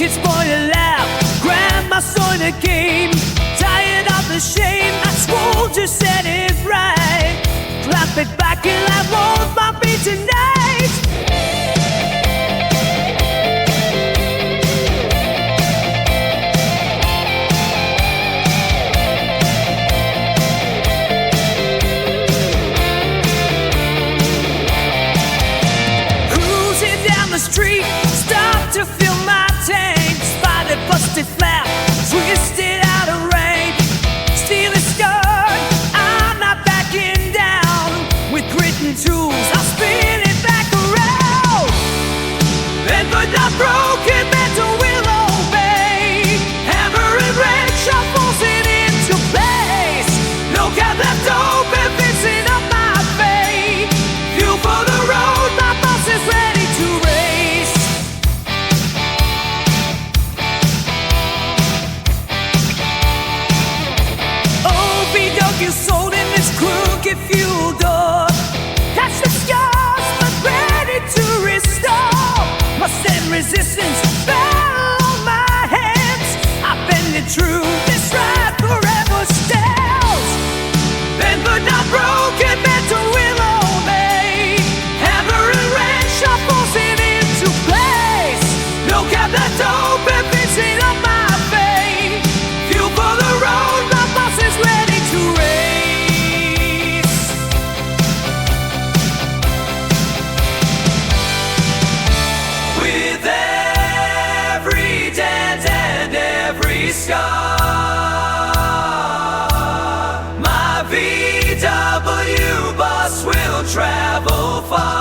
It's boy to laugh, grandma saw the game. Tired of the shame, I swore to set it right. Clap it back and I won't bump it tonight. Cruising down the street, stop to fill my tank. Spotted, busted flat, twisted out of range. Steal a skirt, I'm not backing down. With grit and tools, I'll spin it back around. And but not broken, metal will obey. Hammer and wrench, I'll force it into place. No cab left open, fixing up my fate. Fuel for the road, my boss is ready to race. OVW sold in this crooked fuel door. Catch the scars, but ready to restore. Must send resistance, fell on my hands. I bend it true, this ride forever stands. Bend but not broken, metal will obey. Hammer and wrench, I'll force it into place. No cab left open, fixing up my fate. Fuel for the road, my boss is ready to race. With every dent and every scar, my VW bus will travel far.